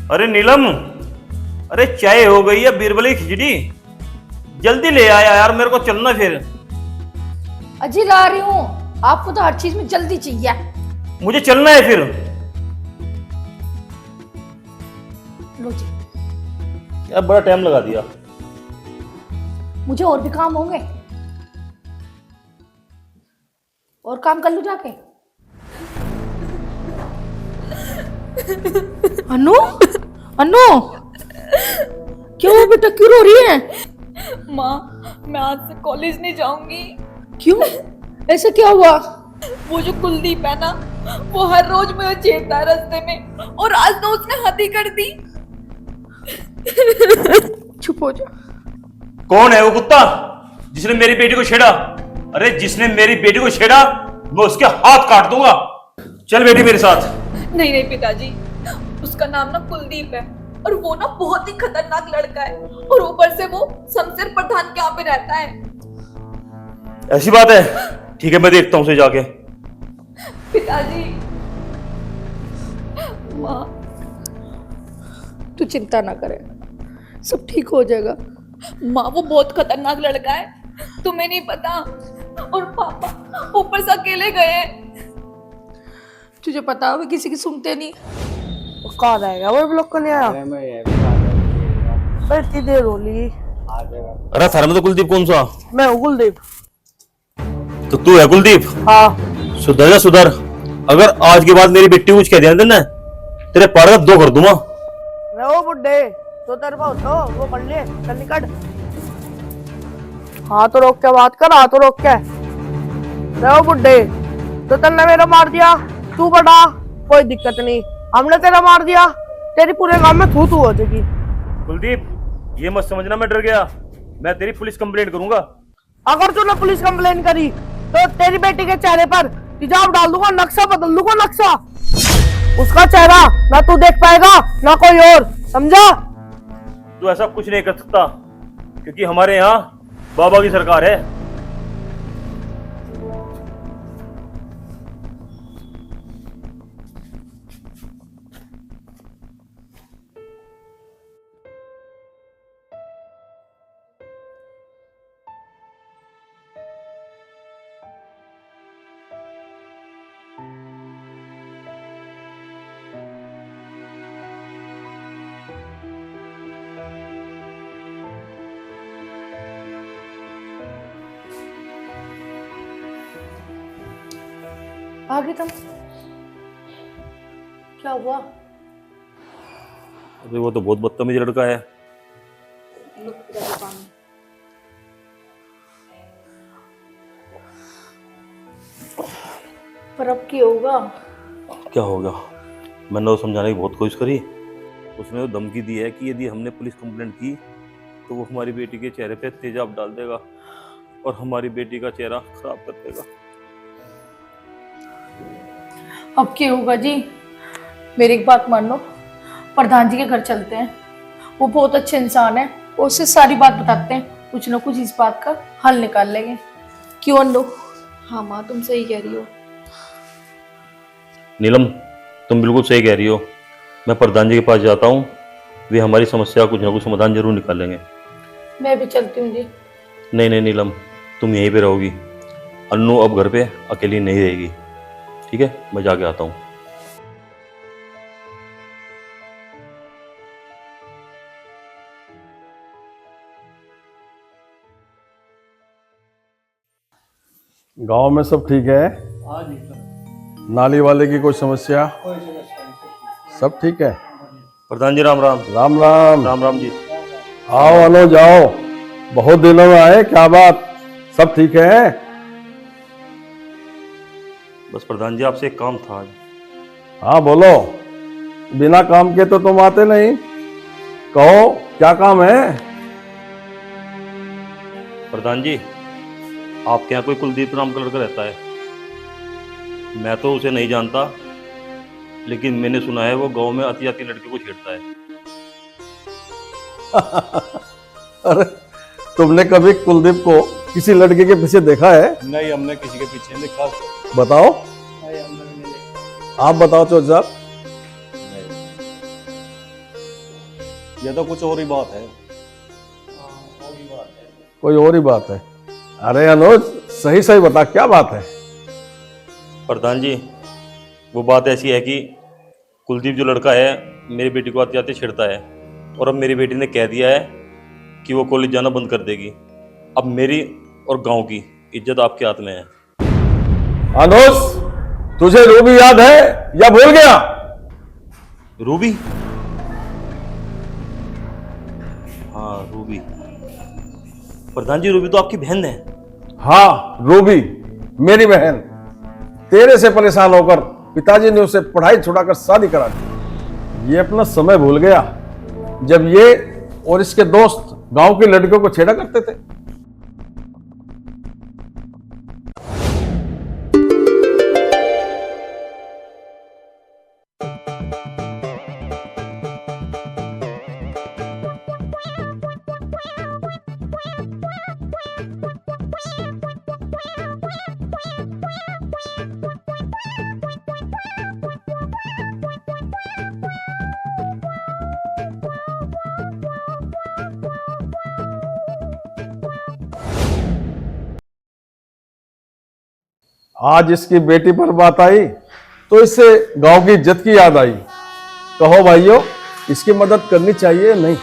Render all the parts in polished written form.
अरे नीलम, अरे चाय हो गई है, बीरबली खिचड़ी जल्दी ले आया यार, मेरे को चलना फिर। अजी ला रही हूँ। आपको तो हर चीज में जल्दी चाहिए। मुझे चलना है फिर। लो जी। यार बड़ा टाइम लगा दिया। मुझे और भी काम होंगे, और काम कर लूं जाके। अनु, अनु, क्यों बेटा, क्यों रो रही है? माँ, मैं आज से कॉलेज नहीं जाऊंगी। क्यों, ऐसा क्या हुआ? वो जो कुलदीप है ना, वो हर रोज मुझे छेड़ता है रास्ते में, और आज तो उसने हद ही कर दी। चुप हो जा। कौन है वो कुत्ता जिसने मेरी बेटी को छेड़ा? अरे जिसने मेरी बेटी को छेड़ा मैं उसके हाथ काट दूंगा। चल बेटी मेरे साथ। नहीं नहीं पिताजी, उसका नाम ना कुलदीप है, और वो ना बहुत ही खतरनाक लड़का है, और ऊपर से वो शमशेर प्रधान के यहाँ पे रहता है। ऐसी बात है, ठीक है मैं देखता हूँ उसे जाके। पिताजी, माँ, तू चिंता ना करे, सब ठीक हो जाएगा। माँ वो बहुत खतरनाक लड़का है, तुम्हें नहीं पता। और पापा ऊपर से अकेले गए। तुझे पता है, वे किसी की सुनते नहीं। कहाँ रहेगा वो ब्लॉक कर लिया? इतनी देर हो ली। अरे थारा में तो कुलदीप कौन सा? मैं हूँ कुलदीप। तो तू है कुलदीप? हाँ। सुधर जा सुधर, अगर आज के बाद मेरी बेटी को कुछ कह दिया ना, तेरे पार का दो कर दूंगा। मैं वो बुड्ढे तो तेरे पास तो वो कर ले, चल निकट। हाँ तो रोक के बात कर, हाँ तो रोक के। मैं वो बुड्ढे तो तन्ने मेरा मार दिया, तू बड़ा कोई दिक्कत नहीं, हमने तेरा मार दिया, तेरी पूरे गांव में थू थू हो जाएगी। कुलदीप ये मत समझना मैं डर गया, मैं तेरी पुलिस कंप्लेंट करूंगा। अगर तूने पुलिस कंप्लेन करी तो तेरी बेटी के चेहरे पर तेजाब डाल दूंगा, नक्शा बदल दूंगा, नक्शा। उसका चेहरा ना तू देख पाएगा ना कोई और, समझा? तू ऐसा कुछ नहीं कर सकता, क्योंकि हमारे यहाँ बाबा की सरकार है। आगे तुम, क्या हुआ? अरे वो तो बहुत बदतमीज लड़का है। पर अब क्या होगा? क्या होगा, मैंने तो समझाने की बहुत कोशिश करी। उसने तो धमकी दी है कि यदि हमने पुलिस कंप्लेंट की तो वो हमारी बेटी के चेहरे पे तेजाब डाल देगा और हमारी बेटी का चेहरा खराब कर देगा। अब क्या होगा जी? मेरी एक बात मान लो, प्रधान जी के घर चलते हैं, वो बहुत अच्छे इंसान है, वो उससे सारी बात बताते हैं, कुछ ना कुछ इस बात का हल निकाल लेंगे। क्यों अनु? हाँ माँ, तुम सही कह रही हो। नीलम तुम बिल्कुल सही कह रही हो, मैं प्रधान जी के पास जाता हूँ, वे हमारी समस्या का कुछ ना कुछ समाधान जरूर निकालेंगे। मैं भी चलती हूँ जी। नहीं नहीं नीलम, तुम यहीं पे रहोगी, अन्नू अब घर पे अकेली नहीं रहेगी, ठीक है? मैं जाके आता हूँ। गांव में सब ठीक है? हाँ जी सर। नाली वाले की कोई समस्या? कोई समस्या नहीं, सब ठीक है। प्रधान जी राम राम। राम राम। राम राम जी। आओ अनु जाओ, बहुत दिनों में आए, क्या बात, सब ठीक है? बस प्रधान जी आपसे एक काम था आज। हाँ बोलो, बिना काम के तो तुम आते नहीं, कहो क्या काम है? प्रधान जी आपके यहाँ कोई कुलदीप नाम का लड़का रहता है, मैं तो उसे नहीं जानता, लेकिन मैंने सुना है वो गांव में आती आती लड़की को छेड़ता है। अरे तुमने कभी कुलदीप को किसी लड़के के पीछे देखा है? नहीं हमने किसी के पीछे नहीं देखा। बताओ, नहीं हमने नहीं देखा। आप बताओ चौधरी साहब। ये तो कुछ और ही बात है। कोई और ही बात है? अरे अनुज, सही सही बता, क्या बात है? प्रधान जी, वो बात ऐसी है कि कुलदीप जो लड़का है मेरी बेटी को आते आते छेड़ता है, और अब मेरी बेटी ने कह दिया है कि वो कॉलेज जाना बंद कर देगी। अब मेरी और गांव की इज्जत आपके हाथ में है। अनुज, तुझे रूबी याद है या भूल गया? रूबी? हाँ, रूबी। प्रधान जी, रूबी तो आपकी बहन है। हाँ, रूबी मेरी बहन। तेरे से परेशान होकर पिताजी ने उसे पढ़ाई छुड़ाकर शादी करा दी। ये अपना समय भूल गया जब ये और इसके दोस्त गांव की लड़कियों को छेड़ा करते थे। आज इसकी बेटी पर बात आई तो इससे गांव की इज्जत की याद आई। कहो भाइयों, इसकी मदद करनी चाहिए या नहीं?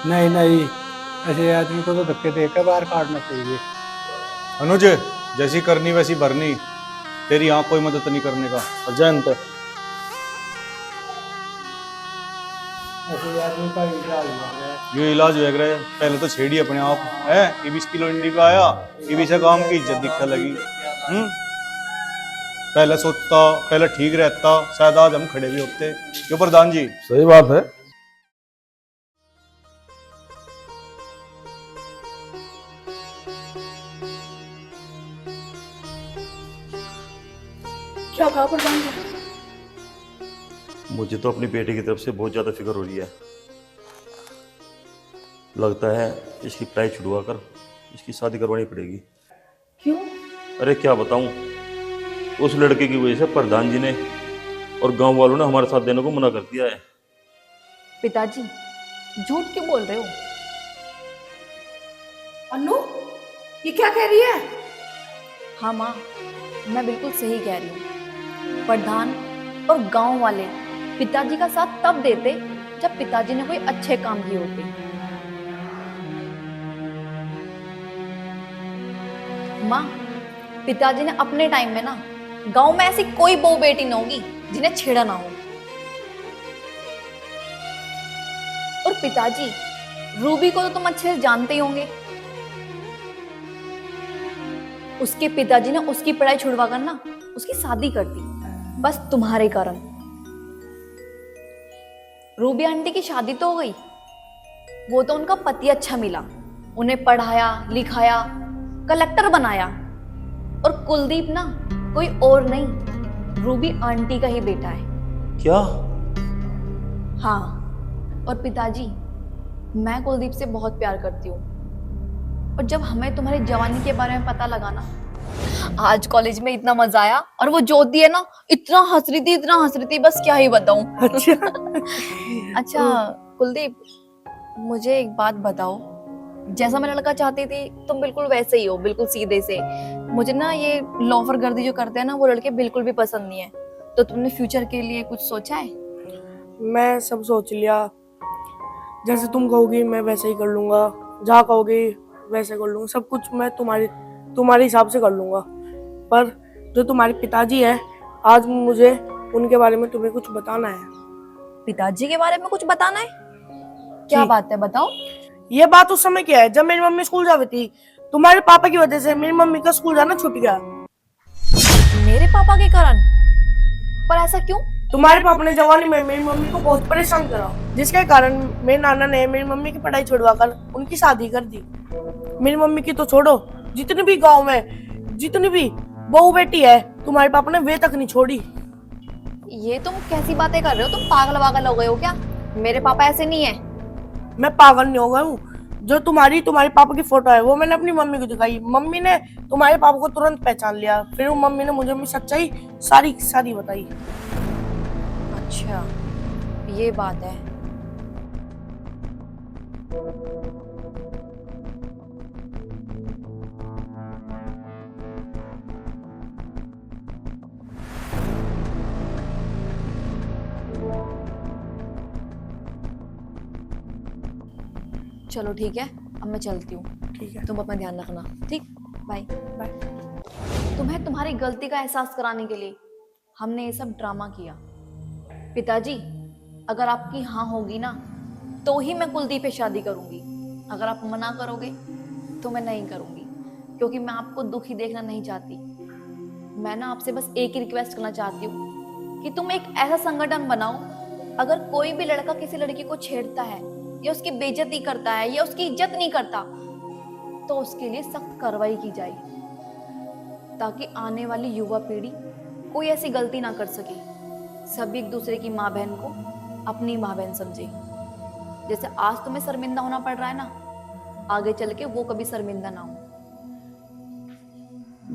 नहीं नहीं, ऐसे आदमी को तो धक्के देकर बाहर काटना चाहिए। अनुज, जैसी करनी वैसी भरनी। तेरी यहाँ कोई मदद नहीं करने का। अजंत ऐसे आदमी का ये इलाज हो गया। पहले तो छेड़ी अपने आप है, ये 20 किलो इंडी पे आया, ये भी से काम की इज्जत दिखने लगी। पहले सोचता, पहले ठीक रहता, शायद आज हम खड़े भी होते। क्यों प्रधान जी? सही बात है। क्या कहा प्रधान जी? मुझे तो अपनी बेटी की तरफ से बहुत ज़्यादा फिक्र हो रही है। लगता है इसकी पढ़ाई छुड़वा कर इसकी शादी करवानी पड़ेगी। क्यों? अरे क्या बताऊं, उस लड़के की वजह से प्रधान जी ने और गांव वालों ने हमारे साथ देने को मना कर दिया है। पिताजी, झूठ क्यों बोल रहे हो? अनु, ये क्या कह रही है? हाँ माँ, मैं बिल्कुल सही कह रही हूँ। प्रधान और गांव वाले पिताजी का साथ तब देते जब पिताजी ने कोई अच्छे काम किए होते। माँ, पिताजी ने अपने टाइम में ना गांव में ऐसी कोई बहू बेटी न होगी जिन्हें छेड़ा ना हो। और पिताजी, रूबी को तो तुम अच्छे से जानते ही होंगे। उसके पिताजी ने उसकी पढ़ाई छुड़वा कर ना उसकी शादी कर दी, बस तुम्हारे कारण। रूबी आंटी की शादी तो हो गई, वो तो उनका पति अच्छा मिला, उन्हें पढ़ाया लिखाया, कलेक्टर बनाया। और कुलदीप ना कोई और नहीं, रूबी आंटी का ही बेटा है। क्या? हाँ, और पिताजी, मैं कुलदीप से बहुत प्यार करती हूँ। और जब हमें तुम्हारी जवानी के बारे में पता लगा ना, आज कॉलेज में इतना मजा आया। और वो ज्योति है ना, इतना हंस रही थी, बस क्या ही बताऊं। अच्छा कुलदीप, मुझे एक बात बताओ, जैसा मैं लड़का चाहती थी तुम बिल्कुल वैसे ही हो, बिल्कुल सीधे से। मुझे ना ये लॉफर गर्दी जो करते हैं ना, वो लड़के बिल्कुल भी पसंद नहीं है। तो तुमने फ्यूचर के लिए कुछ सोचा है? मैं सब सोच लिया। जैसे तुम कहोगी मैं वैसे ही कर लूंगा, जहाँ कहोगी वैसे कर लूंगा। सब कुछ मैं तुम्हारे हिसाब से कर लूंगा। पर जो तुम्हारे पिताजी हैं, आज मुझे उनके बारे में तुम्हें कुछ बताना है। पिताजी के बारे में कुछ बताना है? क्या बात है, बताओ। ये बात उस समय क्या है जब मेरी मम्मी स्कूल जाती थी। तुम्हारे पापा की वजह से मेरी मम्मी का स्कूल जाना छूट गया। मेरे पापा के कारण? पर ऐसा क्यों? तुम्हारे पापा ने जवानी में मेरी मम्मी को बहुत परेशान करा, जिसके कारण मेरे नाना ने मेरी मम्मी की पढ़ाई छुड़वाकर उनकी शादी कर दी। मेरी मम्मी की तो छोड़ो, जितनी भी गांव में जितनी भी बहू बेटी है, तुम्हारे पापा ने वे तक नहीं छोड़ी। ये तुम कैसी बातें कर रहे हो? तुम पागल वागल हो गए हो क्या? मेरे पापा ऐसे नहीं है। मैं पागल नहीं हो गया हूँ। जो तुम्हारे पापा की फोटो है वो मैंने अपनी मम्मी को दिखाई, मम्मी ने तुम्हारे पापा को तुरंत पहचान लिया। फिर वो मम्मी ने मुझे अपनी सच्चाई सारी बताई। अच्छा, ये बात है। चलो ठीक है, अब मैं चलती हूँ। ठीक है। तुम अपना ध्यान रखना, ठीक? बाय। बाय। तुम्हें तुम्हारी गलती का एहसास कराने के लिए हमने ये सब ड्रामा किया। पिताजी, अगर आपकी हाँ होगी ना तो ही मैं कुलदीप से शादी करूंगी। अगर आप मना करोगे तो मैं नहीं करूंगी, क्योंकि मैं आपको दुखी देखना नहीं चाहती। मैं ना आपसे बस एक ही रिक्वेस्ट करना चाहती हूँ कि तुम एक ऐसा संगठन बनाओ, अगर कोई भी लड़का किसी लड़की को छेड़ता है या उसकी बेइज्जती करता है या उसकी इज्जत नहीं करता तो उसके लिए सख्त कार्रवाई की जाए, ताकि आने वाली युवा पीढ़ी कोई ऐसी गलती ना कर सके। सभी एक दूसरे की माँ बहन को अपनी माँ बहन समझे। जैसे आज तुम्हें शर्मिंदा होना पड़ रहा है ना, आगे चल के वो कभी शर्मिंदा ना हो।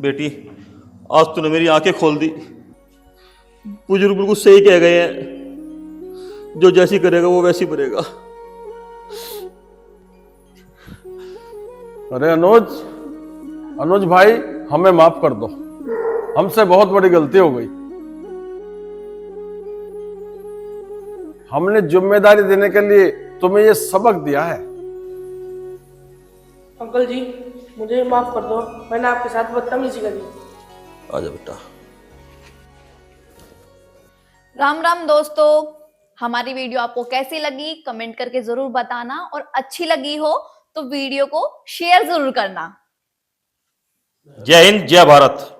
बेटी, आज तूने मेरी आंखें खोल दी। बुजुर्ग बिल्कुल सही कह गए हैं, जो जैसी करेगा वो वैसी बनेगा। अरे अनुज भाई, हमें माफ कर दो, हमसे बहुत बड़ी गलती हो गई। हमने जिम्मेदारी देने के लिए तुम्हें ये सबक दिया है। अंकल जी, मुझे माफ कर दो, मैंने आपके साथ बदतमीजी करी। आजा बेटा। राम राम दोस्तों, हमारी वीडियो आपको कैसी लगी कमेंट करके जरूर बताना, और अच्छी लगी हो तो वीडियो को शेयर जरूर करना। जय हिंद, जय भारत।